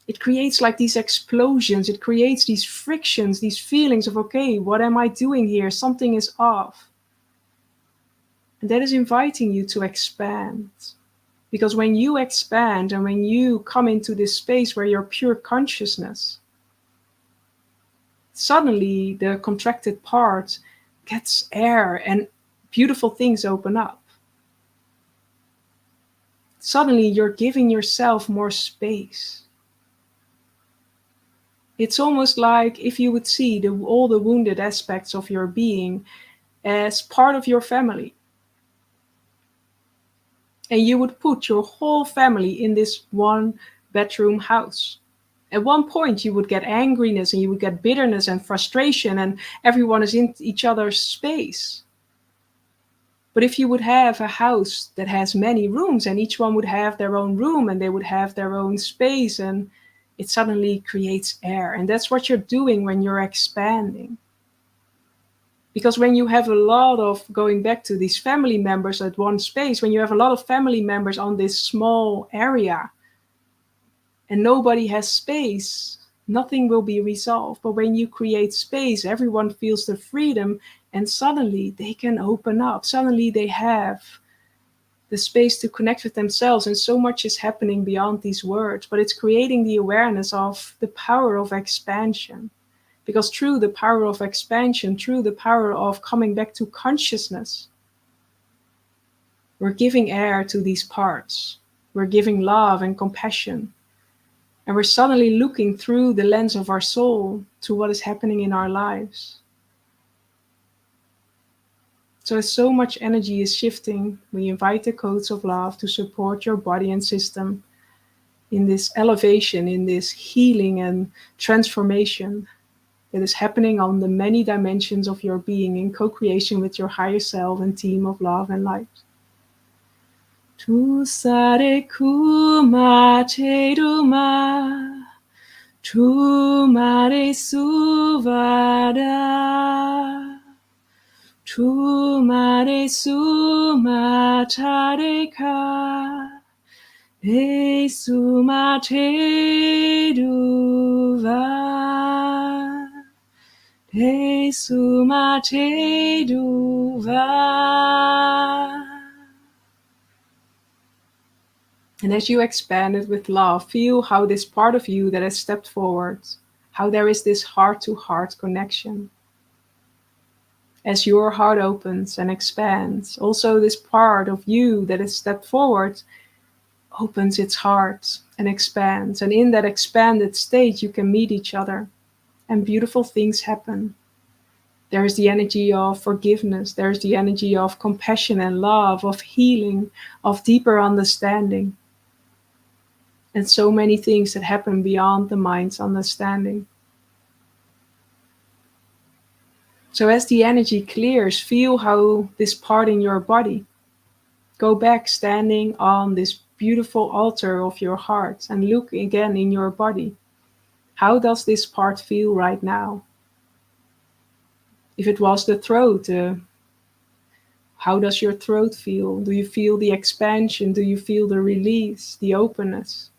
It creates like these explosions, it creates these frictions, these feelings of, okay, what am I doing here? Something is off. And that is inviting you to expand. Because when you expand and when you come into this space where you're pure consciousness, suddenly the contracted part gets air and beautiful things open up. Suddenly you're giving yourself more space. It's almost like if you would see all the wounded aspects of your being as part of your family. And you would put your whole family in this one bedroom house. At one point, you would get angriness and you would get bitterness and frustration, and everyone is in each other's space. But if you would have a house that has many rooms and each one would have their own room and they would have their own space, and it suddenly creates air. And that's what you're doing when you're expanding. Because when you have a lot of, going back to these family members at one space, when you have a lot of family members on this small area and nobody has space, nothing will be resolved. But when you create space, everyone feels the freedom and suddenly they can open up. Suddenly they have the space to connect with themselves. And so much is happening beyond these words, but it's creating the awareness of the power of expansion. Because through the power of expansion, through the power of coming back to consciousness, we're giving air to these parts. We're giving love and compassion. And we're suddenly looking through the lens of our soul to what is happening in our lives. So as so much energy is shifting, we invite the codes of love to support your body and system in this elevation, in this healing and transformation that is happening on the many dimensions of your being in co-creation with your higher self and team of love and light. Tu sare kuma te duma, tu mare suvada, tu mare suma tareka, ne suma te duva. Te suma te duva. And as you expand it with love, feel how this part of you that has stepped forward, how there is this heart-to-heart connection. As your heart opens and expands, also this part of you that has stepped forward opens its heart and expands. And in that expanded state, you can meet each other and beautiful things happen. There is the energy of forgiveness. There is the energy of compassion and love, of healing, of deeper understanding. And so many things that happen beyond the mind's understanding. So as the energy clears, feel how this part in your body, go back standing on this beautiful altar of your heart and look again in your body. How does this part feel right now? If it was the throat, how does your throat feel? Do you feel the expansion? Do you feel the release, the openness?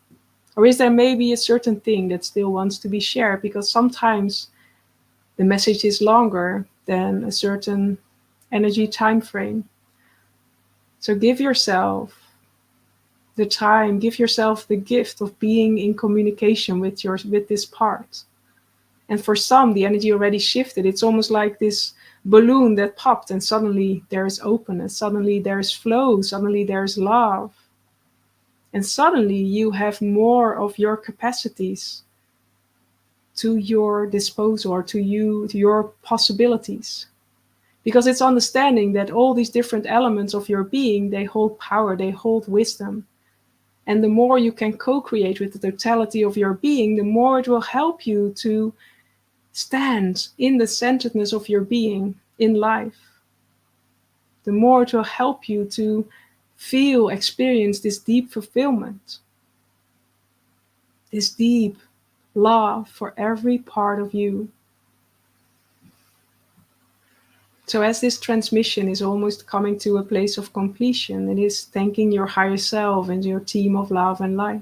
Or is there maybe a certain thing that still wants to be shared? Because sometimes the message is longer than a certain energy time frame. So give yourself the time, give yourself the gift of being in communication with this part. And for some, the energy already shifted. It's almost like this balloon that popped and suddenly there is openness, suddenly there's flow, suddenly there's love. And suddenly you have more of your capacities to your disposal, or to your possibilities. Because it's understanding that all these different elements of your being, they hold power, they hold wisdom. And the more you can co-create with the totality of your being, the more it will help you to stand in the centeredness of your being in life. The more it will help you to feel, experience this deep fulfillment, this deep love for every part of you. So as this transmission is almost coming to a place of completion, it is thanking your higher self and your team of love and light.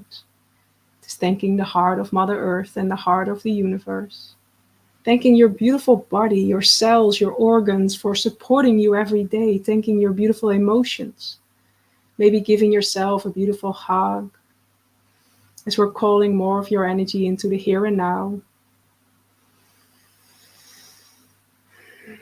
It is thanking the heart of Mother Earth and the heart of the universe. Thanking your beautiful body, your cells, your organs for supporting you every day. Thanking your beautiful emotions. Maybe giving yourself a beautiful hug. As we're calling more of your energy into the here and now.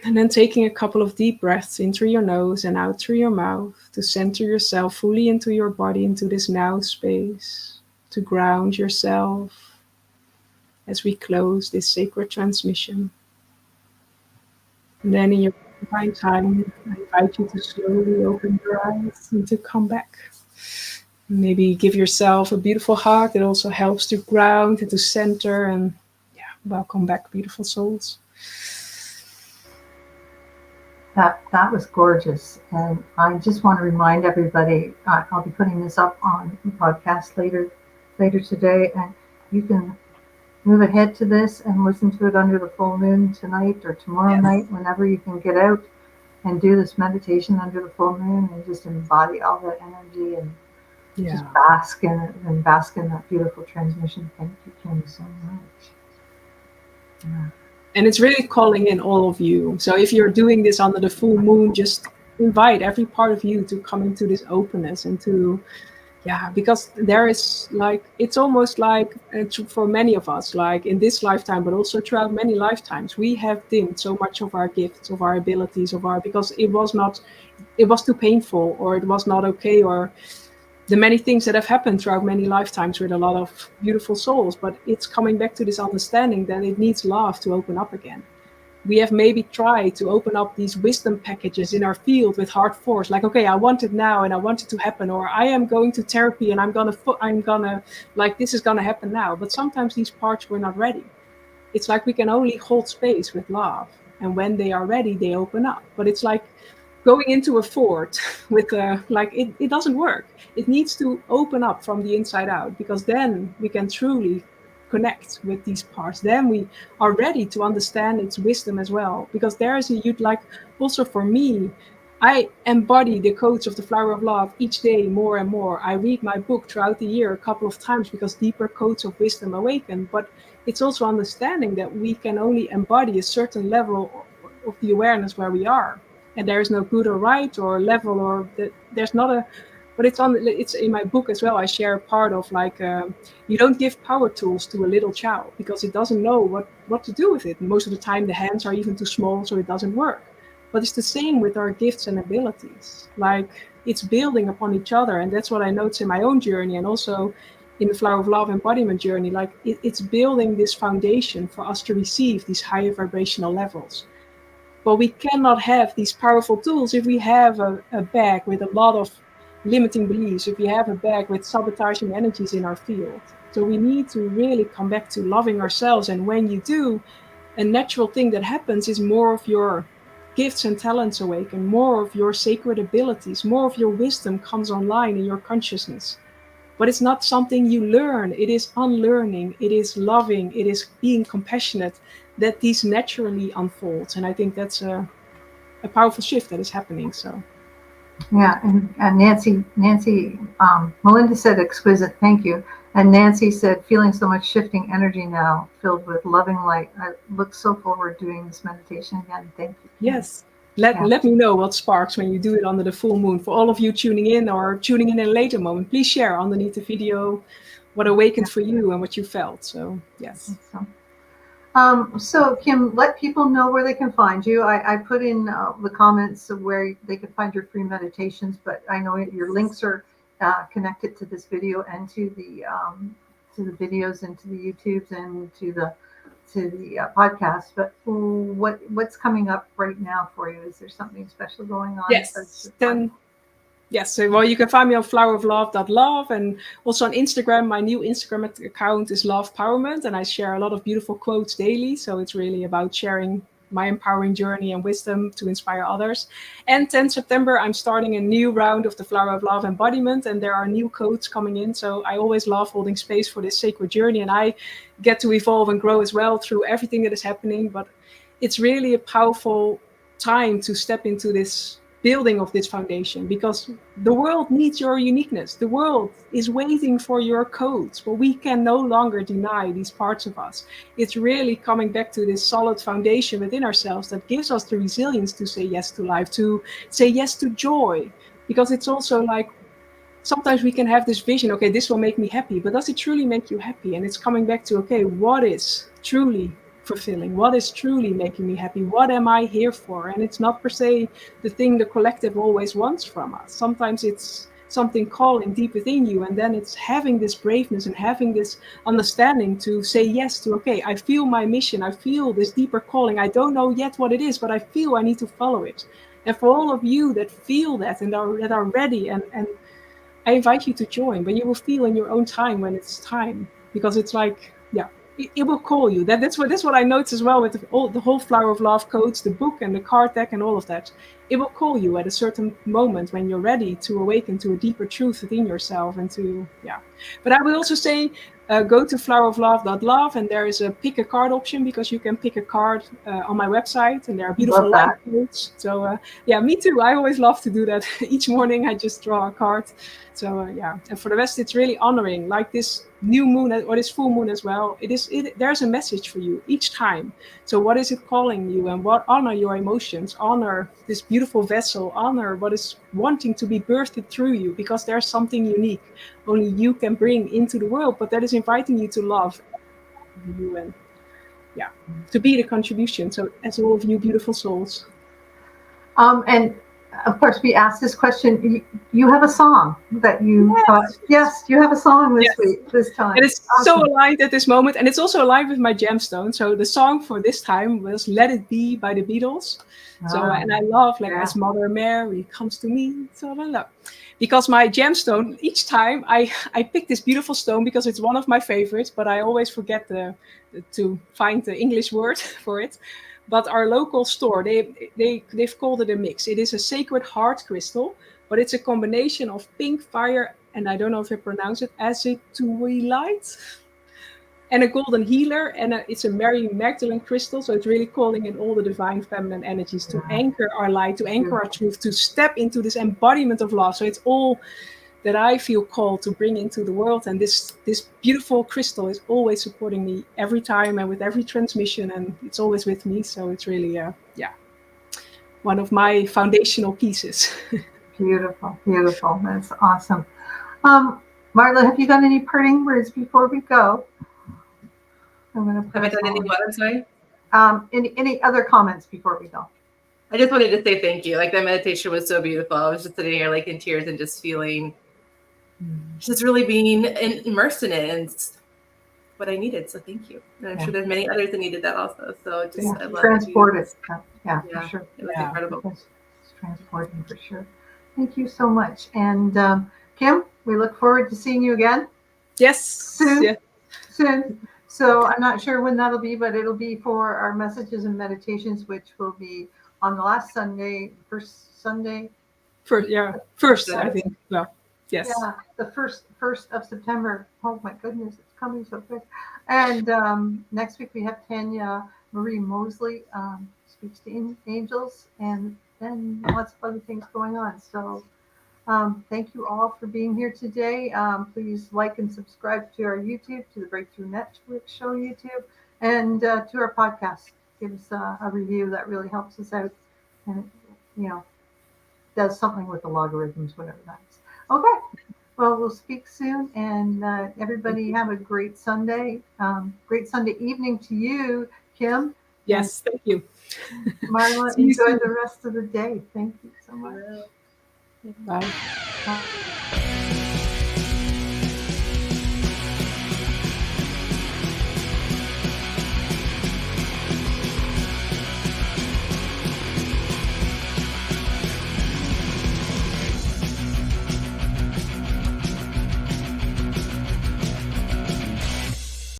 And then taking a couple of deep breaths in through your nose and out through your mouth to center yourself fully into your body, into this now space, to ground yourself as we close this sacred transmission. And then in your divine time, I invite you to slowly open your eyes and to come back. Maybe give yourself a beautiful hug that also helps to ground and to center. And welcome back, beautiful souls. That was gorgeous, and I just want to remind everybody. I'll be putting this up on the podcast later today, and you can move ahead to this and listen to it under the full moon tonight or tomorrow night, whenever you can get out and do this meditation under the full moon and just embody all that energy and just bask in it and bask in that beautiful transmission. Thank you, Kim, so much. Yeah. And it's really calling in all of you. So if you're doing this under the full moon, just invite every part of you to come into this openness and to, because there is like, it's almost like for many of us, like in this lifetime, but also throughout many lifetimes, we have dimmed so much of our gifts, of our abilities, because it was too painful, or it was not okay, or the many things that have happened throughout many lifetimes with a lot of beautiful souls. But it's coming back to this understanding that it needs love to open up again. We have maybe tried to open up these wisdom packages in our field with hard force, like, okay, I want it now and I want it to happen, or I am going to therapy and I'm gonna like, this is gonna happen now. But sometimes these parts were not ready. It's like we can only hold space with love, and when they are ready, they open up. But it's like going into a fort with it doesn't work. It needs to open up from the inside out, because then we can truly connect with these parts. Then we are ready to understand its wisdom as well, because there is also for me, I embody the codes of the flower of love each day more and more. I read my book throughout the year a couple of times, because deeper codes of wisdom awaken. But it's also understanding that we can only embody a certain level of the awareness where we are. And there is no good or right or level, or there's not a, but it's in my book as well. I share a part of like, you don't give power tools to a little child because it doesn't know what to do with it. And most of the time the hands are even too small, so it doesn't work. But it's the same with our gifts and abilities. Like, it's building upon each other. And that's what I notice in my own journey, and also in the Flower of Love embodiment journey. Like, it's building this foundation for us to receive these higher vibrational levels. But we cannot have these powerful tools if we have a bag with a lot of limiting beliefs, if we have a bag with sabotaging energies in our field. So we need to really come back to loving ourselves. And when you do, a natural thing that happens is more of your gifts and talents awaken, more of your sacred abilities, more of your wisdom comes online in your consciousness. But it's not something you learn. It is unlearning. It is loving. It is being compassionate, that these naturally unfolds. And I think that's a powerful shift that is happening. So, yeah, and Nancy, Melinda said exquisite, thank you. And Nancy said, feeling so much shifting energy now, filled with loving light. I look so forward to doing this meditation again. Thank you. Yes. Let me know what sparks when you do it under the full moon. For all of you tuning in or tuning in a later moment, please share underneath the video what awakened for you and what you felt. So, yes. So Kim, let people know where they can find you. I put in the comments of where they can find your free meditations, but I know your links are connected to this video and to the videos and to the YouTubes and to the podcast. But what's coming up right now for you? Is there something special going on? Yes. Yes, so, well, you can find me on floweroflove.love, and also on Instagram. My new Instagram account is Love Powerment, and I share a lot of beautiful quotes daily. So it's really about sharing my empowering journey and wisdom to inspire others. And 10 September, I'm starting a new round of the Flower of Love embodiment, and there are new codes coming in. So I always love holding space for this sacred journey, and I get to evolve and grow as well through everything that is happening. But it's really a powerful time to step into this building of this foundation, because the world needs your uniqueness. The world is waiting for your codes, but we can no longer deny these parts of us. It's really coming back to this solid foundation within ourselves that gives us the resilience to say yes to life, to say yes to joy, because it's also like, sometimes we can have this vision, okay, this will make me happy, but does it truly make you happy? And it's coming back to, okay, what is truly fulfilling? What is truly making me happy? What am I here for? And it's not per se the thing the collective always wants from us. Sometimes it's something calling deep within you, and then it's having this braveness and having this understanding to say yes to, okay, I feel my mission, I feel this deeper calling, I don't know yet what it is, but I feel I need to follow it. And for all of you that feel that and that are ready, and I invite you to join, but you will feel in your own time when it's time, because it's like, it will call you. That's what I noticed as well with the whole Flower of Love codes, the book and the card deck and all of that. It will call you at a certain moment when you're ready to awaken to a deeper truth within yourself and to, yeah. But I will also say, go to floweroflove.love and there is a pick a card option, because you can pick a card on my website, and there are beautiful light codes. So yeah, me too. I always love to do that. Each morning I just draw a card. So yeah, and for the rest, it's really honoring, like this new moon or this full moon as well. There's a message for you each time. So what is it calling you, and what honor your emotions, honor this beautiful vessel, honor what is wanting to be birthed through you, because there's something unique only you can bring into the world, but that is inviting you to love you and yeah, to be the contribution. So as all of you beautiful souls. And of course, we asked this question. You have a song that you yes, you have a song this time. And it's so aligned at this moment, and it's also aligned with my gemstone. So the song for this time was "Let It Be" by the Beatles. So and I love, like, as Mother Mary comes to me, so I love. Because my gemstone, each time I pick this beautiful stone because it's one of my favorites, but I always forget to find the English word for it. But our local store, they've called it a mix. It is a sacred heart crystal, but it's a combination of pink fire, and I don't know if I pronounce it, azitulite, and a golden healer, and it's a Mary Magdalene crystal. So it's really calling in all the divine feminine energies to anchor our light, to anchor our truth, to step into this embodiment of love. So it's all that I feel called to bring into the world. And this beautiful crystal is always supporting me every time and with every transmission, and it's always with me. So it's really, one of my foundational pieces. Beautiful, beautiful. That's awesome. Marla, have you got any parting words before we go? Have I done any what? I'm sorry? Any other comments before we go? I just wanted to say thank you. Like, that meditation was so beautiful. I was just sitting here like in tears and just feeling, just really being immersed in it, and it's what I needed. So thank you. And I'm sure there's many others that needed that also. So just I love transported. Yeah, for sure. It was incredible. It's transporting for sure. Thank you so much. And Kim, we look forward to seeing you again. Yes. Soon. Yeah. Soon. So I'm not sure when that'll be, but it'll be for our messages and meditations, which will be on the last Sunday, first Sunday. First, I think. Well, yes. Yeah, the first of September. Oh my goodness, it's coming so quick. And next week we have Tanya Marie Mosley, speaks to angels, and then lots of other things going on. So thank you all for being here today. Please like and subscribe to our YouTube, to the Breakthrough Network Show YouTube, and to our podcast. Give us a review. That really helps us out, and does something with the logarithms, whatever that is. Okay. Well, we'll speak soon, and everybody have a great Sunday. Great Sunday evening to you, Kim. Yes, thank you. Marla, enjoy the rest of the day. Thank you so much. Bye.